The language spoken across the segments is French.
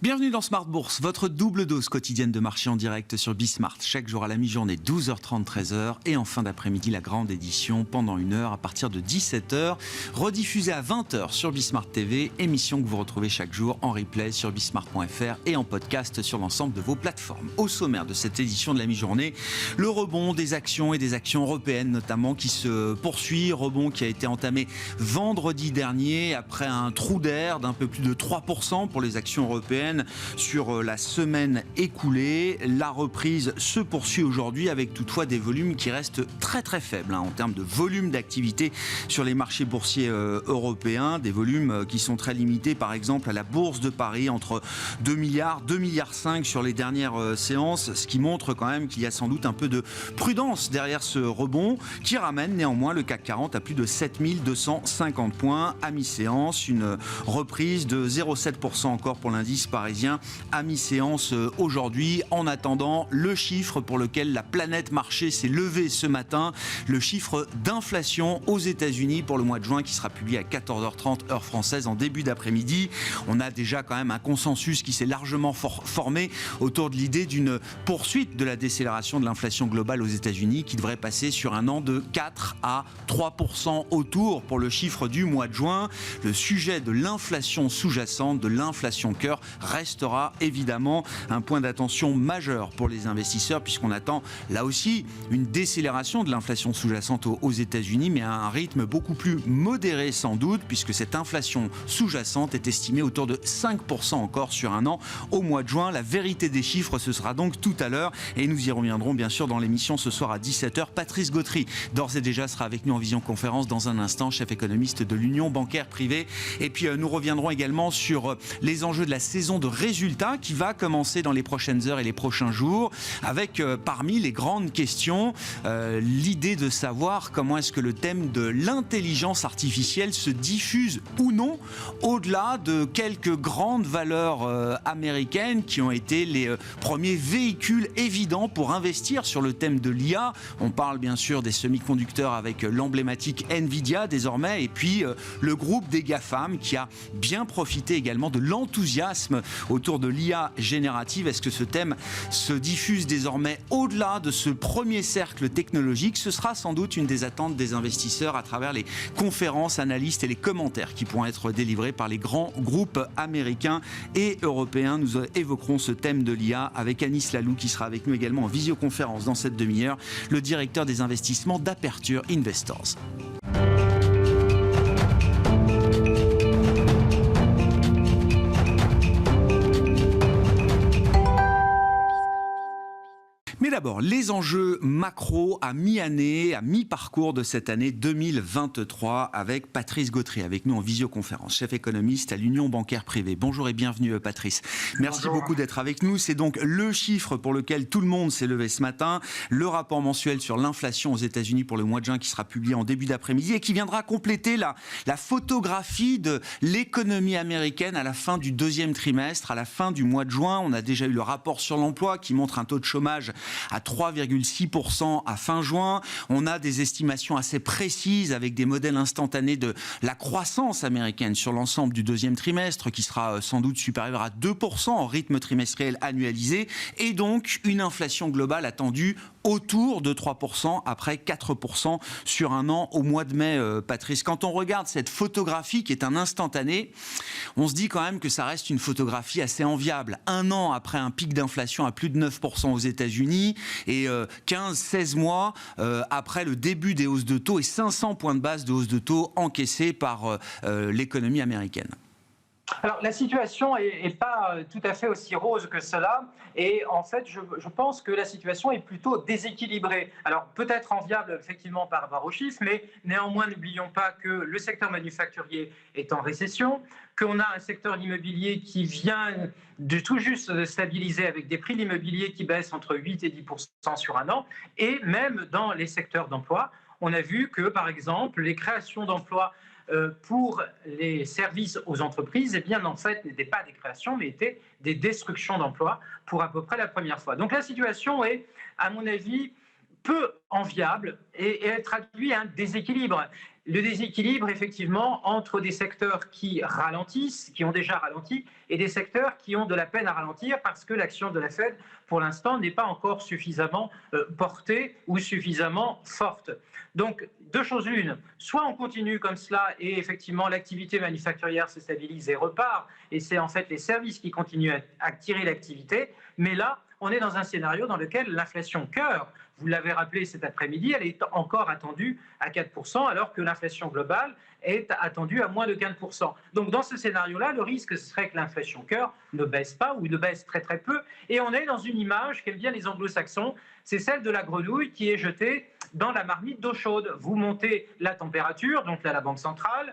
Bienvenue dans Smart Bourse, votre double dose quotidienne de marché en direct sur Bismart. Chaque jour à la mi-journée, 12h30, 13h. Et en fin d'après-midi, la grande édition pendant 1 heure à partir de 17h. Rediffusée à 20h sur Bismart TV. Émission que vous retrouvez chaque jour en replay sur bismart.fr et en podcast sur l'ensemble de vos plateformes. Au sommaire de cette édition de la mi-journée, le rebond des actions et des actions européennes notamment qui se poursuit. Rebond qui a été entamé vendredi dernier après un trou d'air d'un peu plus de 3% pour les actions européennes sur la semaine écoulée. La reprise se poursuit aujourd'hui avec toutefois des volumes qui restent très très faibles en termes de volume d'activité sur les marchés boursiers européens. Des volumes qui sont très limités par exemple à la Bourse de Paris, entre 2 milliards, 2 milliards 5 sur les dernières séances, ce qui montre quand même qu'il y a sans doute un peu de prudence derrière ce rebond qui ramène néanmoins le CAC 40 à plus de 7250 points à mi-séance. Une reprise de 0,7% encore pour l'indice parisien à mi-séance aujourd'hui. En attendant, le chiffre pour lequel la planète marché s'est levée ce matin, le chiffre d'inflation aux États-Unis pour le mois de juin qui sera publié à 14h30 heure française en début d'après-midi. On a déjà quand même un consensus qui s'est largement formé autour de l'idée d'une poursuite de la décélération de l'inflation globale aux États-Unis qui devrait passer sur un an de 4 à 3% autour pour le chiffre du mois de juin. Le sujet de l'inflation sous-jacente, de l'inflation cœur, restera évidemment un point d'attention majeur pour les investisseurs puisqu'on attend là aussi une décélération de l'inflation sous-jacente aux États-Unis, mais à un rythme beaucoup plus modéré sans doute puisque cette inflation sous-jacente est estimée autour de 5% encore sur un an au mois de juin. La vérité des chiffres, ce sera donc tout à l'heure et nous y reviendrons bien sûr dans l'émission ce soir à 17h. Patrice Gautry, d'ores et déjà, sera avec nous en visioconférence dans un instant, chef économiste de l'Union bancaire privée. Et puis nous reviendrons également sur les enjeux de la saison de résultats qui va commencer dans les prochaines heures et les prochains jours avec parmi les grandes questions l'idée de savoir comment est-ce que le thème de l'intelligence artificielle se diffuse ou non au-delà de quelques grandes valeurs américaines qui ont été les premiers véhicules évidents pour investir sur le thème de l'IA. On parle bien sûr des semi-conducteurs avec l'emblématique Nvidia désormais et puis le groupe des GAFAM qui a bien profité également de l'enthousiasme autour de l'IA générative. Est-ce que ce thème se diffuse désormais au-delà de ce premier cercle technologique? Ce sera sans doute une des attentes des investisseurs à travers les conférences, analystes et les commentaires qui pourront être délivrés par les grands groupes américains et européens. Nous évoquerons ce thème de l'IA avec Anis Lalou qui sera avec nous également en visioconférence dans cette demi-heure, le directeur des investissements d'Aperture Investors. Mais d'abord, les enjeux macro à mi-année, à mi-parcours de cette année 2023 avec Patrice Gautry, avec nous en visioconférence, chef économiste à l'Union bancaire privée. Bonjour et bienvenue Patrice. Merci beaucoup d'être avec nous. C'est donc le chiffre pour lequel tout le monde s'est levé ce matin, le rapport mensuel sur l'inflation aux États-Unis pour le mois de juin qui sera publié en début d'après-midi et qui viendra compléter la photographie de l'économie américaine à la fin du deuxième trimestre, à la fin du mois de juin. On a déjà eu le rapport sur l'emploi qui montre un taux de chômage à 3,6% à fin juin. On a des estimations assez précises avec des modèles instantanés de la croissance américaine sur l'ensemble du deuxième trimestre qui sera sans doute supérieur à 2% en rythme trimestriel annualisé et donc une inflation globale attendue autour de 3% après 4% sur un an au mois de mai. Patrice, quand on regarde cette photographie qui est un instantané, on se dit quand même que ça reste une photographie assez enviable. Un an après un pic d'inflation à plus de 9% aux États-Unis et 15-16 mois après le début des hausses de taux et 500 points de base de hausse de taux encaissés par l'économie américaine. Alors, la situation n'est pas tout à fait aussi rose que cela. Et en fait, je pense que la situation est plutôt déséquilibrée. Alors, peut-être enviable, effectivement, par rapport aux chiffres, mais néanmoins, n'oublions pas que le secteur manufacturier est en récession, qu'on a un secteur immobilier qui vient de tout juste de stabiliser avec des prix de l'immobilier qui baissent entre 8 et 10% sur un an. Et même dans les secteurs d'emploi, on a vu que, par exemple, les créations d'emplois pour les services aux entreprises, eh bien, en fait, n'étaient pas des créations, mais étaient des destructions d'emplois pour à peu près la première fois. Donc la situation est, à mon avis, peu enviable et elle traduit un déséquilibre. le déséquilibre, effectivement, entre des secteurs qui ralentissent, qui ont déjà ralenti, et des secteurs qui ont de la peine à ralentir parce que l'action de la Fed, pour l'instant, n'est pas encore suffisamment portée ou suffisamment forte. Donc, deux choses l'une, soit on continue comme cela et effectivement l'activité manufacturière se stabilise et repart, et c'est en fait les services qui continuent à tirer l'activité, mais là, on est dans un scénario dans lequel l'inflation cœur, vous l'avez rappelé cet après-midi, elle est encore attendue à 4%, alors que l'inflation globale est attendue à moins de 15%. Donc dans ce scénario-là, le risque, ce serait que l'inflation cœur ne baisse pas ou ne baisse très très peu. Et on est dans une image qu'aiment bien les anglo-saxons, c'est celle de la grenouille qui est jetée dans la marmite d'eau chaude. Vous montez la température, donc là la Banque centrale,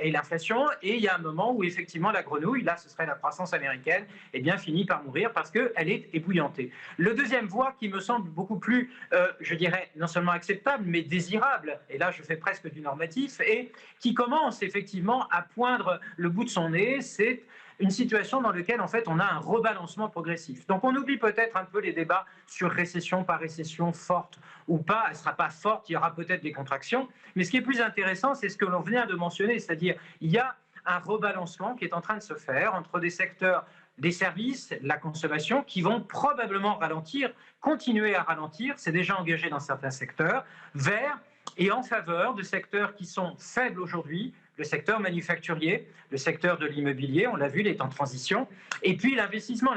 et l'inflation, et il y a un moment où effectivement la grenouille, là ce serait la croissance américaine, eh bien finit par mourir parce qu'elle est ébouillantée. Le deuxième voie qui me semble beaucoup plus, je dirais, non seulement acceptable, mais désirable, et là je fais presque du normatif, et qui commence effectivement à poindre le bout de son nez, c'est une situation dans laquelle en fait on a un rebalancement progressif. Donc on oublie peut-être un peu les débats sur récession par récession, forte ou pas. Elle ne sera pas forte, il y aura peut-être des contractions. Mais ce qui est plus intéressant, c'est ce que l'on vient de mentionner, c'est-à-dire il y a un rebalancement qui est en train de se faire entre des secteurs des services, la consommation, qui vont probablement ralentir, continuer à ralentir, c'est déjà engagé dans certains secteurs, vers et en faveur de secteurs qui sont faibles aujourd'hui, le secteur manufacturier, le secteur de l'immobilier, on l'a vu, il est en transition. Et puis l'investissement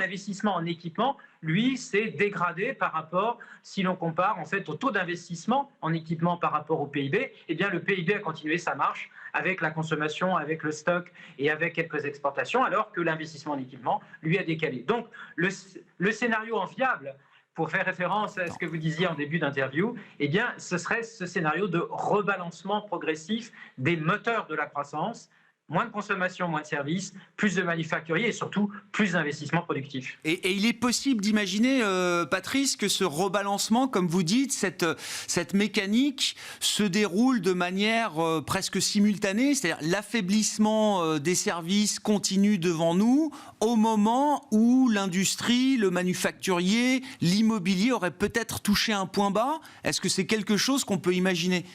en équipement, lui, s'est dégradé par rapport, si l'on compare en fait au taux d'investissement en équipement par rapport au PIB, eh bien le PIB a continué sa marche avec la consommation, avec le stock et avec quelques exportations, alors que l'investissement en équipement, lui, a décalé. Donc le scénario enviable, pour faire référence à ce que vous disiez en début d'interview, eh bien, ce serait ce scénario de rebalancement progressif des moteurs de la croissance, moins de consommation, moins de services, plus de manufacturiers et surtout plus d'investissements productifs. Et il est possible d'imaginer, Patrice, que ce rebalancement, comme vous dites, cette mécanique se déroule de manière presque simultanée, c'est-à-dire l'affaiblissement des services continue devant nous au moment où l'industrie, le manufacturier, l'immobilier aurait peut-être touché un point bas. Est-ce que c'est quelque chose qu'on peut imaginer ?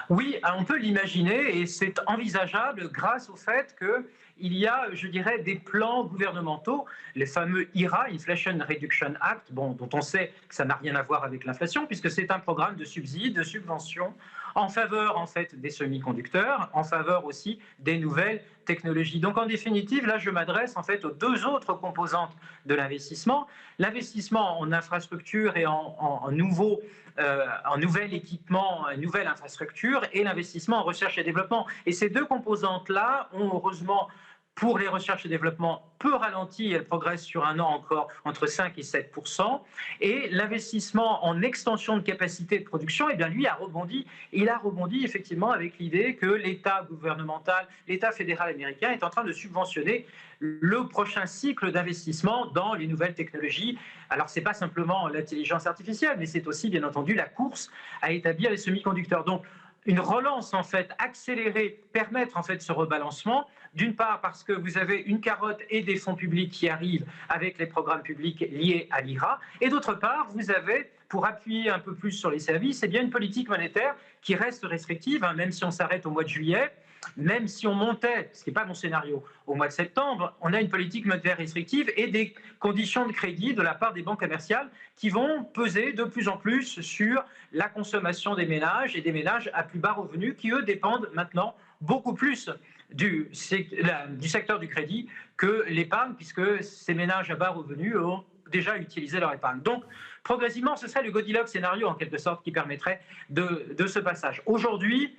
Oui, on peut l'imaginer et c'est envisageable grâce au fait qu'il y a, je dirais, des plans gouvernementaux, les fameux IRA, Inflation Reduction Act, dont on sait que ça n'a rien à voir avec l'inflation puisque c'est un programme de subsides, de subventions en faveur en fait des semi-conducteurs, en faveur aussi des nouvelles technologies. Donc en définitive, là je m'adresse en fait aux deux autres composantes de l'investissement, l'investissement en infrastructure et en nouvel équipement, nouvelle infrastructure et l'investissement en recherche et développement. Et ces deux composantes-là ont heureusement, pour les recherches et développement, peu ralenti, elles progressent sur un an encore entre 5 et 7%. Et l'investissement en extension de capacité de production, eh bien, lui a rebondi. Il a rebondi effectivement avec l'idée que l'État gouvernemental, l'État fédéral américain est en train de subventionner le prochain cycle d'investissement dans les nouvelles technologies. Alors, ce n'est pas simplement l'intelligence artificielle, mais c'est aussi, bien entendu, la course à établir les semi-conducteurs. Donc, une relance en fait accélérée, permettre en fait ce rebalancement, d'une part parce que vous avez une carotte et des fonds publics qui arrivent avec les programmes publics liés à l'IRA, et d'autre part vous avez, pour appuyer un peu plus sur les services, eh bien une politique monétaire qui reste restrictive, même si on s'arrête au mois de juillet. Même si on montait, ce qui n'est pas mon scénario, au mois de septembre, on a une politique monétaire restrictive et des conditions de crédit de la part des banques commerciales qui vont peser de plus en plus sur la consommation des ménages et des ménages à plus bas revenus qui, eux, dépendent maintenant beaucoup plus du secteur du crédit que l'épargne, puisque ces ménages à bas revenus ont déjà utilisé leur épargne. Donc, progressivement, ce serait le Goldilocks scénario, en quelque sorte, qui permettrait de ce passage. Aujourd'hui,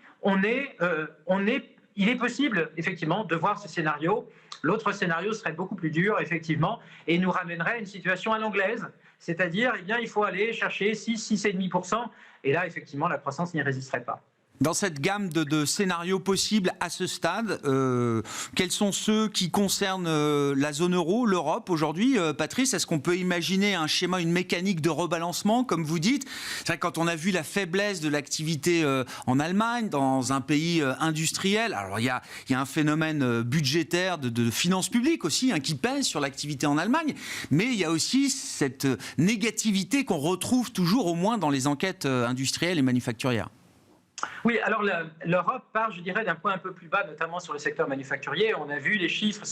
il est possible, effectivement, de voir ce scénario. L'autre scénario serait beaucoup plus dur, effectivement, et nous ramènerait à une situation à l'anglaise, c'est-à-dire, eh bien, il faut aller chercher 6,5%, et là, effectivement, la croissance n'y résisterait pas. Dans cette gamme de scénarios possibles à ce stade, quels sont ceux qui concernent la zone euro, l'Europe aujourd'hui, Patrice? Est-ce qu'on peut imaginer un schéma, une mécanique de rebalancement, comme vous dites? C'est vrai que quand on a vu la faiblesse de l'activité en Allemagne, dans un pays industriel, alors il y a un phénomène budgétaire de finances publiques aussi qui pèse sur l'activité en Allemagne, mais il y a aussi cette négativité qu'on retrouve toujours au moins dans les enquêtes industrielles et manufacturières. Oui, alors l'Europe part, je dirais, d'un point un peu plus bas, notamment sur le secteur manufacturier. On a vu les chiffres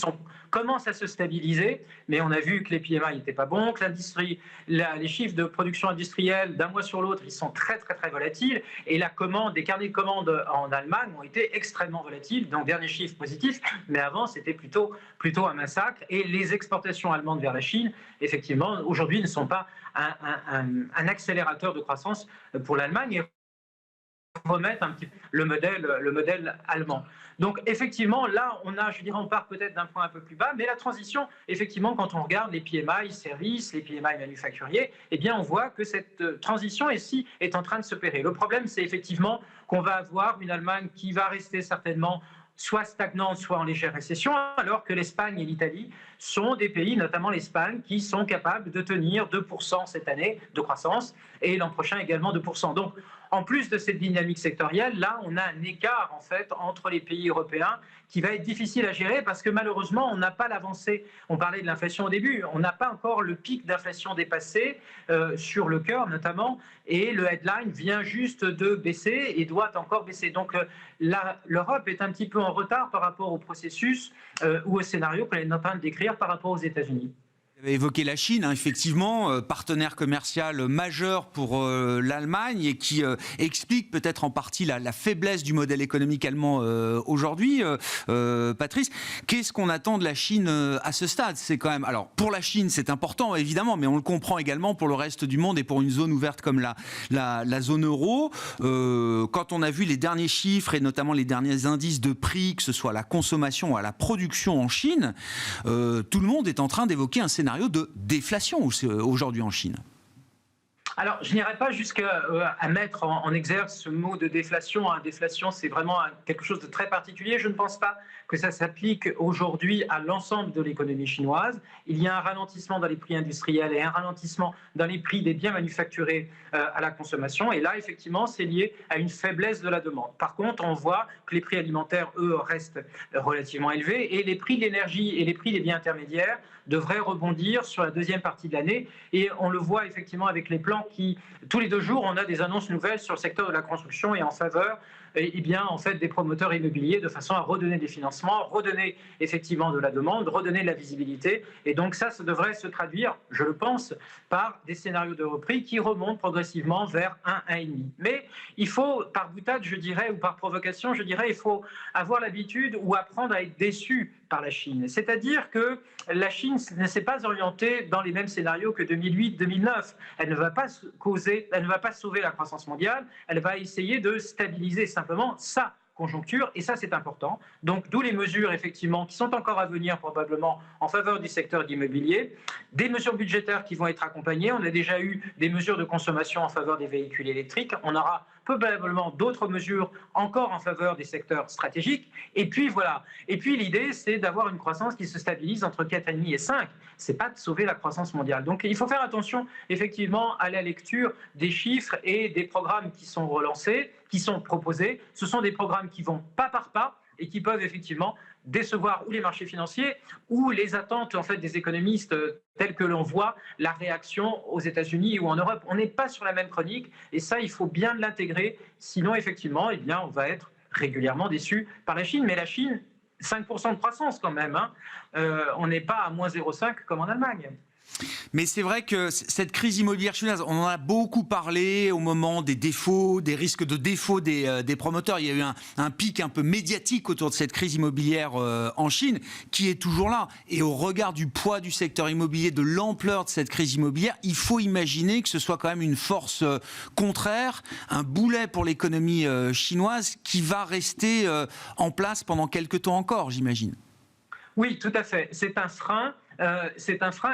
commencent à se stabiliser, mais on a vu que les PMI n'étaient pas bons, que l'industrie, les chiffres de production industrielle d'un mois sur l'autre, ils sont très très très volatiles. Et les carnets de commandes en Allemagne ont été extrêmement volatiles. Donc dernier chiffre positif, mais avant c'était plutôt un massacre. Et les exportations allemandes vers la Chine, effectivement, aujourd'hui ne sont pas un accélérateur de croissance pour l'Allemagne. Remettre un petit peu le modèle allemand. Donc effectivement, là, on part peut-être d'un point un peu plus bas, mais la transition, effectivement, quand on regarde les PMI services, les PMI manufacturiers, eh bien, on voit que cette transition ici est en train de s'opérer. Le problème, c'est effectivement qu'on va avoir une Allemagne qui va rester certainement soit stagnante, soit en légère récession, alors que l'Espagne et l'Italie sont des pays, notamment l'Espagne, qui sont capables de tenir 2% cette année de croissance et l'an prochain également 2%. Donc, en plus de cette dynamique sectorielle, là, on a un écart en fait entre les pays européens qui va être difficile à gérer parce que malheureusement, on n'a pas l'avancée. On parlait de l'inflation au début, on n'a pas encore le pic d'inflation dépassé sur le cœur notamment, et le headline vient juste de baisser et doit encore baisser. Donc l'Europe est un petit peu en retard par rapport au processus ou au scénario qu'elle est en train de décrire par rapport aux États-Unis. Vous avez évoqué la Chine, hein, effectivement, partenaire commercial majeur pour l'Allemagne et qui explique peut-être en partie la faiblesse du modèle économique allemand aujourd'hui. Patrice, qu'est-ce qu'on attend de la Chine à ce stade? C'est quand même, alors pour la Chine c'est important évidemment, mais on le comprend également pour le reste du monde et pour une zone ouverte comme la zone euro. Quand on a vu les derniers chiffres et notamment les derniers indices de prix, que ce soit à la consommation ou à la production en Chine, tout le monde est en train d'évoquer un scénario de déflation aujourd'hui en Chine. Alors, je n'irai pas jusqu'à mettre en exergue ce mot de déflation. Déflation, c'est vraiment quelque chose de très particulier. Je ne pense pas que ça s'applique aujourd'hui à l'ensemble de l'économie chinoise. Il y a un ralentissement dans les prix industriels et un ralentissement dans les prix des biens manufacturés à la consommation. Et là, effectivement, c'est lié à une faiblesse de la demande. Par contre, on voit que les prix alimentaires, eux, restent relativement élevés et les prix de l'énergie et les prix des biens intermédiaires devraient rebondir sur la deuxième partie de l'année. Et on le voit effectivement avec les plans qui, tous les 2 jours, on a des annonces nouvelles sur le secteur de la construction et en faveur en fait, des promoteurs immobiliers de façon à redonner des financements, redonner effectivement de la demande, redonner de la visibilité. Et donc ça devrait se traduire, je le pense, par des scénarios de reprise qui remontent progressivement vers 1,5. Mais il faut, par boutade, je dirais, ou par provocation, je dirais, il faut avoir l'habitude ou apprendre à être déçu par la Chine. C'est-à-dire que la Chine ne s'est pas orientée dans les mêmes scénarios que 2008-2009. Elle ne va pas sauver la croissance mondiale, elle va essayer de stabiliser simplement sa conjoncture, et ça c'est important. Donc d'où les mesures effectivement qui sont encore à venir probablement en faveur du secteur d'immobilier, des mesures budgétaires qui vont être accompagnées. On a déjà eu des mesures de consommation en faveur des véhicules électriques, on aura probablement d'autres mesures encore en faveur des secteurs stratégiques, et puis voilà. Et puis l'idée c'est d'avoir une croissance qui se stabilise entre 4,5 et 5, c'est pas de sauver la croissance mondiale. Donc il faut faire attention effectivement à la lecture des chiffres et des programmes qui sont relancés, qui sont proposés. Ce sont des programmes qui vont pas par pas et qui peuvent effectivement décevoir ou les marchés financiers ou les attentes en fait des économistes telles que l'on voit la réaction aux États-Unis ou en Europe. On n'est pas sur la même chronique et ça il faut bien l'intégrer, sinon effectivement on va être régulièrement déçu par la Chine. Mais la Chine, 5% de croissance quand même, hein. On n'est pas à moins 0,5 comme en Allemagne. Mais c'est vrai que cette crise immobilière chinoise, on en a beaucoup parlé au moment des défauts, des risques de défaut des promoteurs. Il y a eu un pic un peu médiatique autour de cette crise immobilière en Chine, qui est toujours là. Et au regard du poids du secteur immobilier, de l'ampleur de cette crise immobilière, il faut imaginer que ce soit quand même une force contraire, un boulet pour l'économie chinoise qui va rester en place pendant quelques temps encore, j'imagine. Oui, tout à fait. C'est un frein.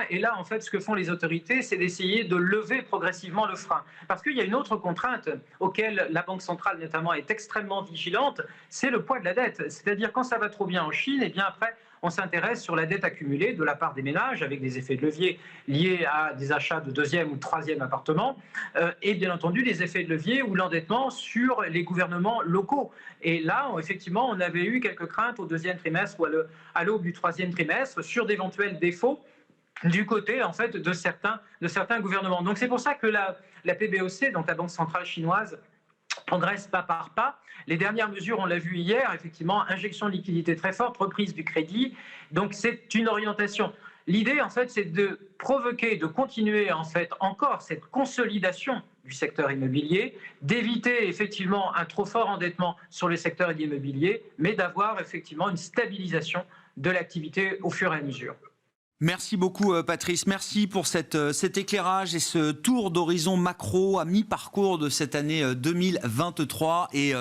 Et là, en fait, ce que font les autorités, c'est d'essayer de lever progressivement le frein. Parce qu'il y a une autre contrainte auquel la Banque centrale, notamment, est extrêmement vigilante, c'est le poids de la dette. C'est-à-dire, quand ça va trop bien en Chine, et bien après, on s'intéresse sur la dette accumulée de la part des ménages, avec des effets de levier liés à des achats de 2e ou de 3e appartements, et bien entendu des effets de levier ou l'endettement sur les gouvernements locaux. Et là, effectivement, on avait eu quelques craintes au 2e trimestre ou à l'aube du 3e trimestre sur d'éventuels défauts du côté en fait de certains gouvernements. Donc c'est pour ça que la PBOC, donc la Banque centrale chinoise, progresse pas par pas. Les dernières mesures, on l'a vu hier, effectivement, injection de liquidité très forte, reprise du crédit. Donc c'est une orientation. L'idée, en fait, c'est de provoquer, de continuer, en fait, encore cette consolidation du secteur immobilier, d'éviter effectivement un trop fort endettement sur le secteur immobilier, mais d'avoir effectivement une stabilisation de l'activité au fur et à mesure. Merci beaucoup Patrice, merci pour cet éclairage et ce tour d'horizon macro à mi-parcours de cette année 2023 et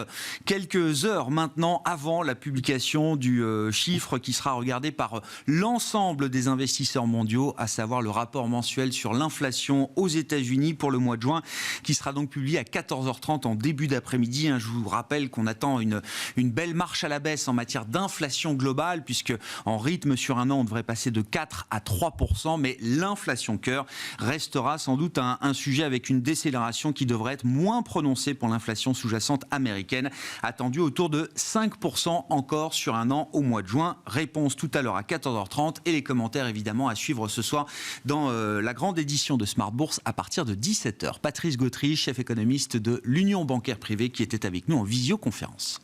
quelques heures maintenant avant la publication du chiffre qui sera regardé par l'ensemble des investisseurs mondiaux, à savoir le rapport mensuel sur l'inflation aux États-Unis pour le mois de juin qui sera donc publié à 14h30 en début d'après-midi. Je vous rappelle qu'on attend une belle marche à la baisse en matière d'inflation globale puisque en rythme sur un an on devrait passer de 4 à 3%, mais l'inflation cœur restera sans doute un sujet avec une décélération qui devrait être moins prononcée pour l'inflation sous-jacente américaine, attendue autour de 5% encore sur un an au mois de juin. Réponse tout à l'heure à 14h30 et les commentaires évidemment à suivre ce soir dans la grande édition de Smart Bourse à partir de 17h. Patrice Gautry, chef économiste de l'Union bancaire privée qui était avec nous en visioconférence.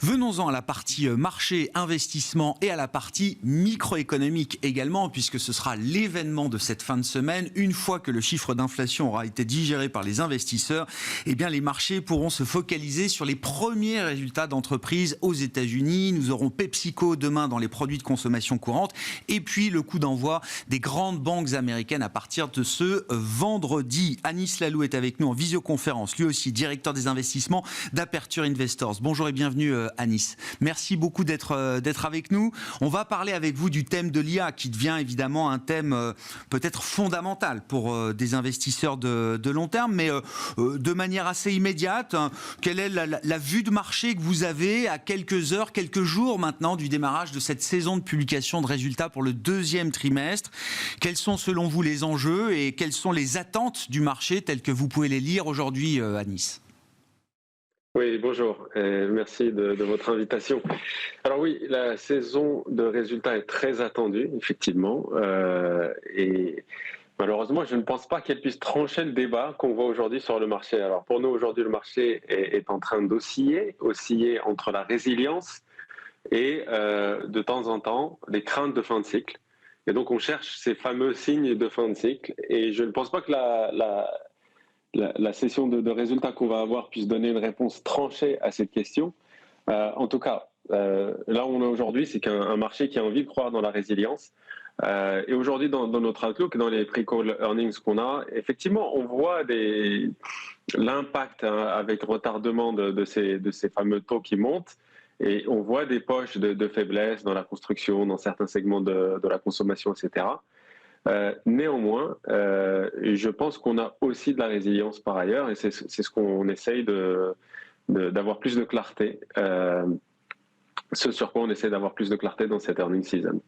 Venons-en à la partie marché, investissement et à la partie microéconomique également, puisque ce sera l'événement de cette fin de semaine. Une fois que le chiffre d'inflation aura été digéré par les investisseurs, eh bien les marchés pourront se focaliser sur les premiers résultats d'entreprises aux États-Unis. Nous aurons PepsiCo demain dans les produits de consommation courante et puis le coup d'envoi des grandes banques américaines à partir de ce vendredi. Anis Lalou est avec nous en visioconférence, lui aussi directeur des investissements d'Aperture Investors. Bonjour et bienvenue Anis. Merci beaucoup d'être avec nous. On va parler avec vous du thème de l'IA qui devient évidemment un thème peut-être fondamental pour des investisseurs de long terme, mais de manière assez immédiate. Quelle est la vue de marché que vous avez à quelques heures, quelques jours maintenant du démarrage de cette saison de publication de résultats pour le deuxième trimestre? Quels sont selon vous les enjeux et quelles sont les attentes du marché telles que vous pouvez les lire aujourd'hui, Anis? Oui, bonjour. Merci de votre invitation. Alors oui, la saison de résultats est très attendue, effectivement. Et malheureusement, je ne pense pas qu'elle puisse trancher le débat qu'on voit aujourd'hui sur le marché. Alors pour nous, aujourd'hui, le marché est en train osciller entre la résilience et de temps en temps les craintes de fin de cycle. Et donc on cherche ces fameux signes de fin de cycle. Et je ne pense pas que la session de résultats qu'on va avoir puisse donner une réponse tranchée à cette question. En tout cas, là où on est aujourd'hui, c'est qu'un marché qui a envie de croire dans la résilience. Et aujourd'hui, dans notre outlook, dans les pre-call earnings qu'on a, effectivement, on voit l'impact avec retardement de ces fameux taux qui montent. Et on voit des poches de faiblesse dans la construction, dans certains segments de la consommation, etc. Néanmoins, je pense qu'on a aussi de la résilience par ailleurs, et c'est ce qu'on essaye d'avoir plus de clarté. Ce sur quoi on essaie d'avoir plus de clarté dans cette earnings season.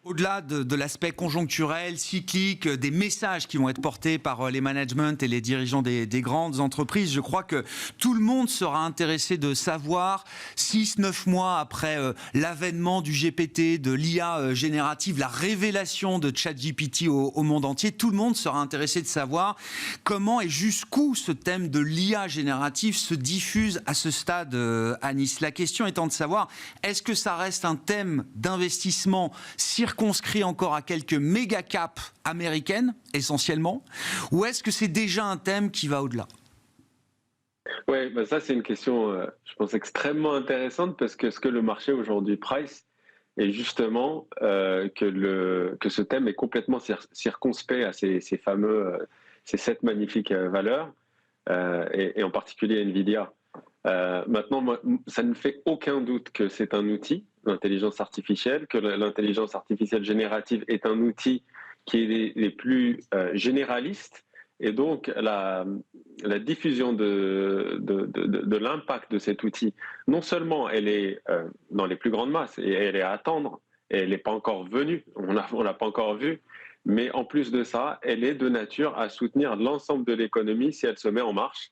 Au-delà de l'aspect conjoncturel, cyclique, des messages qui vont être portés par les managements et les dirigeants des grandes entreprises, je crois que tout le monde sera intéressé de savoir, 6-9 mois après l'avènement du GPT, de l'IA générative, la révélation de ChatGPT au monde entier, tout le monde sera intéressé de savoir comment et jusqu'où ce thème de l'IA générative se diffuse à ce stade, Anis. La question étant de savoir, est-ce que ça reste un thème d'investissement circonscrit encore à quelques méga caps américaines, essentiellement, ou est-ce que c'est déjà un thème qui va au-delà? Oui, ben ça c'est une question, je pense, extrêmement intéressante parce que ce que le marché aujourd'hui price est justement que ce thème est complètement circonspect à ces 7 magnifiques valeurs, et en particulier Nvidia. Maintenant, ça ne fait aucun doute que c'est un outil, l'intelligence artificielle, que l'intelligence artificielle générative est un outil qui est les plus généralistes, et donc la diffusion de l'impact de cet outil, non seulement elle est dans les plus grandes masses, et elle est à attendre, et elle n'est pas encore venue, on l'a pas encore vue, mais en plus de ça, elle est de nature à soutenir l'ensemble de l'économie si elle se met en marche.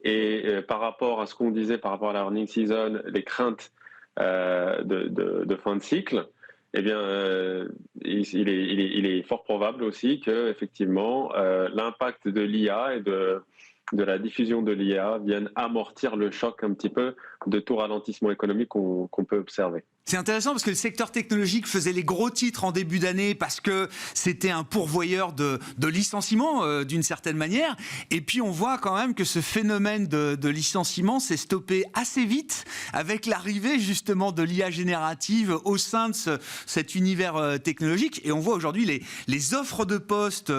Et par rapport à ce qu'on disait par rapport à la earnings season, les craintes de fin de cycle, Eh bien, il est fort probable aussi que effectivement l'impact de l'IA et de la diffusion de l'IA vienne amortir le choc un petit peu de tout ralentissement économique qu'on peut observer. C'est intéressant parce que le secteur technologique faisait les gros titres en début d'année parce que c'était un pourvoyeur de licenciements d'une certaine manière. Et puis on voit quand même que ce phénomène de licenciement s'est stoppé assez vite avec l'arrivée justement de l'IA générative au sein de cet univers technologique. Et on voit aujourd'hui les offres de postes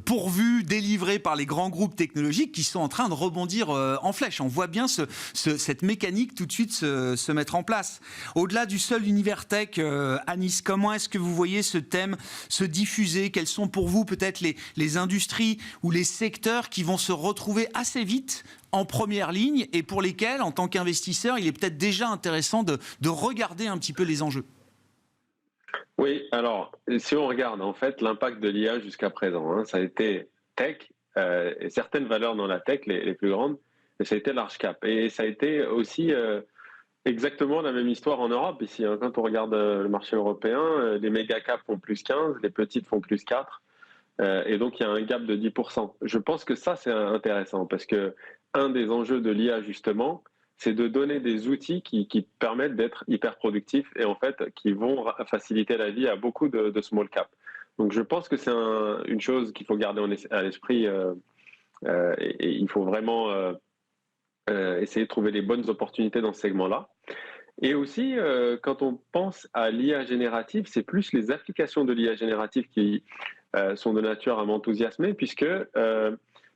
pourvues, délivrées par les grands groupes technologiques qui sont en train de rebondir en flèche. On voit bien cette mécanique tout de suite se mettre en place. Au-delà du seul univers tech, Anis, comment est-ce que vous voyez ce thème se diffuser? Quelles sont pour vous peut-être les industries ou les secteurs qui vont se retrouver assez vite en première ligne et pour lesquels, en tant qu'investisseur, il est peut-être déjà intéressant de regarder un petit peu les enjeux? Oui, alors, si on regarde en fait l'impact de l'IA jusqu'à présent, hein, ça a été tech, et certaines valeurs dans la tech, les plus grandes, mais ça a été large cap. Et ça a été aussi exactement la même histoire en Europe ici. Hein. Quand on regarde le marché européen, les méga caps font plus 15, les petites font plus 4. Et donc, il y a un gap de 10%. Je pense que ça, c'est intéressant parce que un des enjeux de l'IA, justement, c'est de donner des outils qui permettent d'être hyper productifs et en fait, qui vont faciliter la vie à beaucoup de small cap. Donc, je pense que c'est une chose qu'il faut garder à l'esprit et il faut vraiment essayer de trouver les bonnes opportunités dans ce segment-là. Et aussi, quand on pense à l'IA générative, c'est plus les applications de l'IA générative qui sont de nature à m'enthousiasmer, puisque,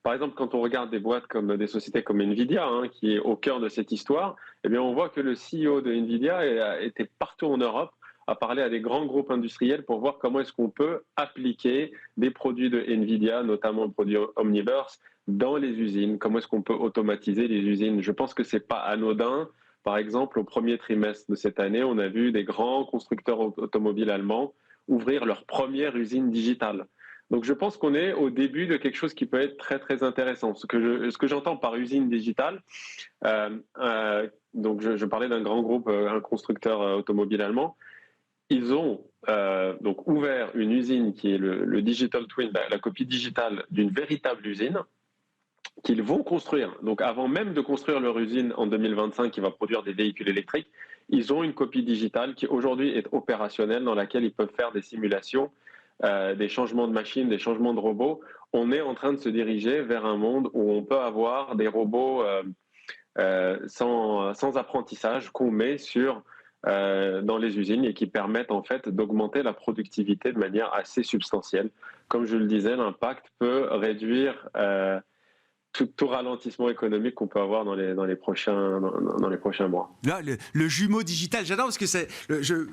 par exemple, quand on regarde des sociétés comme Nvidia, hein, qui est au cœur de cette histoire, eh bien, on voit que le CEO de Nvidia était partout en Europe à parler à des grands groupes industriels pour voir comment est-ce qu'on peut appliquer des produits de Nvidia, notamment le produit Omniverse, dans les usines, comment est-ce qu'on peut automatiser les usines. Je pense que c'est pas anodin. Par exemple, au premier trimestre de cette année, on a vu des grands constructeurs automobiles allemands ouvrir leur première usine digitale. Donc je pense qu'on est au début de quelque chose qui peut être très très intéressant. Ce que j'entends par usine digitale, donc je parlais d'un grand groupe, un constructeur automobile allemand. Ils ont donc ouvert une usine qui est le Digital Twin, la copie digitale d'une véritable usine qu'ils vont construire. Donc avant même de construire leur usine en 2025 qui va produire des véhicules électriques, ils ont une copie digitale qui aujourd'hui est opérationnelle dans laquelle ils peuvent faire des simulations, des changements de machines, des changements de robots. On est en train de se diriger vers un monde où on peut avoir des robots sans apprentissage qu'on met dans les usines et qui permettent en fait d'augmenter la productivité de manière assez substantielle. Comme je le disais, l'impact peut réduire tout ralentissement économique qu'on peut avoir dans les prochains mois. Là, le jumeau digital, j'adore parce que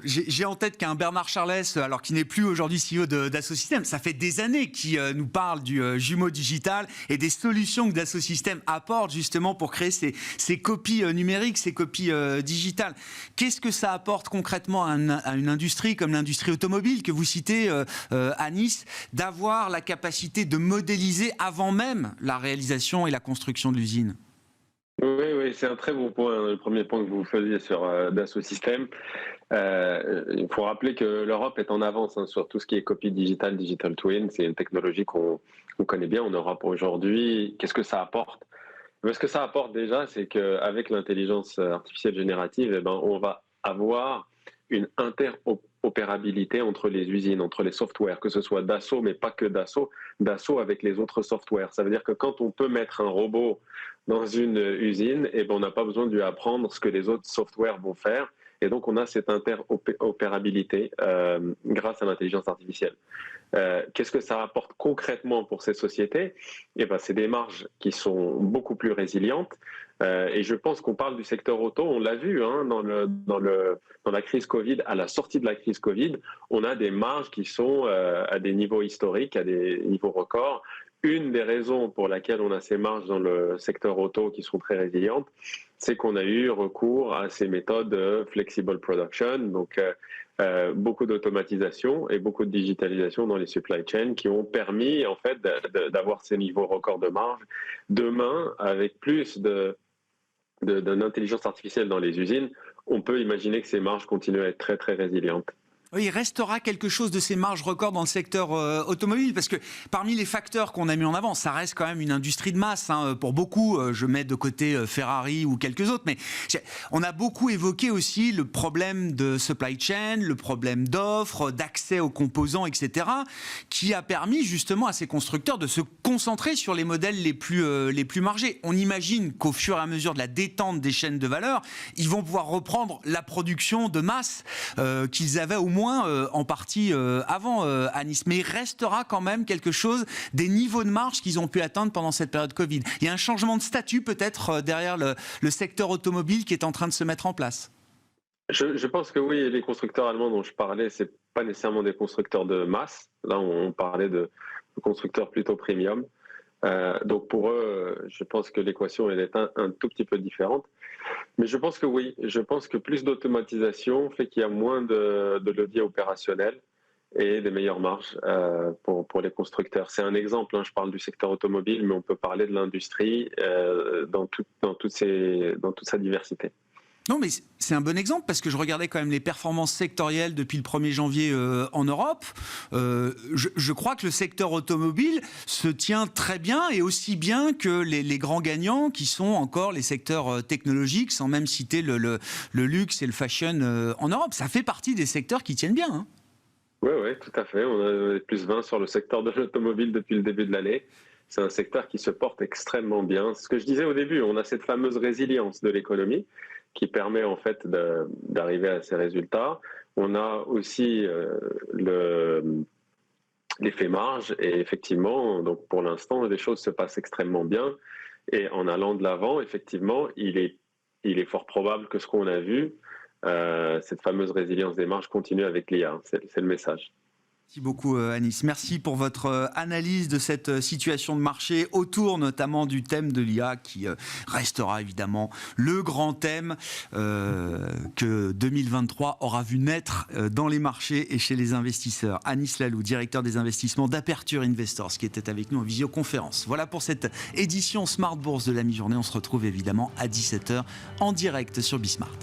j'ai en tête qu'un Bernard Charlès, alors qui n'est plus aujourd'hui CEO d'Dassault Systèmes, ça fait des années qu'il nous parle du jumeau digital et des solutions que Dassault Systèmes apporte justement pour créer ces copies numériques, ces copies digitales. Qu'est-ce que ça apporte concrètement à une industrie comme l'industrie automobile que vous citez, Anis, d'avoir la capacité de modéliser avant même la réalisation et la construction de l'usine? Oui, c'est un très bon point, le premier point que vous faisiez sur Dassault Systèmes. Il faut rappeler que l'Europe est en avance sur tout ce qui est copie digitale, digital twin. C'est une technologie qu'on connaît bien en Europe aujourd'hui. Qu'est-ce que ça apporte? Ce que ça apporte déjà, c'est qu'avec l'intelligence artificielle générative, eh ben, on va avoir une interopérabilité entre les usines, entre les softwares, que ce soit Dassault, mais pas que Dassault avec les autres softwares. Ça veut dire que quand on peut mettre un robot dans une usine, eh ben, on n'a pas besoin de lui apprendre ce que les autres softwares vont faire. Et donc, on a cette interopérabilité grâce à l'intelligence artificielle. Qu'est-ce que ça apporte concrètement pour ces sociétés? Eh ben, c'est des marges qui sont beaucoup plus résilientes. Et je pense qu'on parle du secteur auto, on l'a vu hein, dans la crise Covid, à la sortie de la crise Covid, on a des marges qui sont à des niveaux historiques, à des niveaux records. Une des raisons pour laquelle on a ces marges dans le secteur auto qui sont très résilientes, c'est qu'on a eu recours à ces méthodes de flexible production, donc beaucoup d'automatisation et beaucoup de digitalisation dans les supply chains qui ont permis en fait d'avoir ces niveaux records de marge. Demain, avec plus d'intelligence artificielle dans les usines, on peut imaginer que ces marges continuent à être très très résilientes. Oui, il restera quelque chose de ces marges records dans le secteur automobile, parce que parmi les facteurs qu'on a mis en avant, ça reste quand même une industrie de masse. Pour beaucoup, je mets de côté Ferrari ou quelques autres, mais on a beaucoup évoqué aussi le problème de supply chain, le problème d'offres, d'accès aux composants, etc., qui a permis justement à ces constructeurs de se concentrer sur les modèles les plus margés. On imagine qu'au fur et à mesure de la détente des chaînes de valeur, ils vont pouvoir reprendre la production de masse qu'ils avaient au moins en partie avant à Nice. Mais il restera quand même quelque chose des niveaux de marge qu'ils ont pu atteindre pendant cette période Covid. Il y a un changement de statut peut-être derrière le secteur automobile qui est en train de se mettre en place. Je pense que oui, les constructeurs allemands dont je parlais, c'est pas nécessairement des constructeurs de masse. Là, on parlait de constructeurs plutôt premium. Donc pour eux, je pense que l'équation elle est un tout petit peu différente. Mais je pense que oui, je pense que plus d'automatisation fait qu'il y a moins de levier opérationnel et des meilleures marges pour les constructeurs. C'est un exemple, je parle du secteur automobile, mais on peut parler de l'industrie dans toute sa diversité. Non, mais c'est un bon exemple parce que je regardais quand même les performances sectorielles depuis le 1er janvier en Europe. Je crois que le secteur automobile se tient très bien et aussi bien que les grands gagnants qui sont encore les secteurs technologiques, sans même citer le luxe et le fashion en Europe. Ça fait partie des secteurs qui tiennent bien. Oui, tout à fait. On a plus 20 sur le secteur de l'automobile depuis le début de l'année. C'est un secteur qui se porte extrêmement bien. Ce que je disais au début, on a cette fameuse résilience de l'économie qui permet en fait d'arriver à ces résultats. On a aussi l'effet marge et effectivement, donc pour l'instant, les choses se passent extrêmement bien et en allant de l'avant, effectivement, il est fort probable que ce qu'on a vu, cette fameuse résilience des marges continue avec l'IA. C'est le message. Merci beaucoup Anis. Merci pour votre analyse de cette situation de marché autour notamment du thème de l'IA qui restera évidemment le grand thème que 2023 aura vu naître dans les marchés et chez les investisseurs. Anis Lalou, directeur des investissements d'Aperture Investors qui était avec nous en visioconférence. Voilà pour cette édition Smart Bourse de la mi-journée. On se retrouve évidemment à 17h en direct sur Bismart.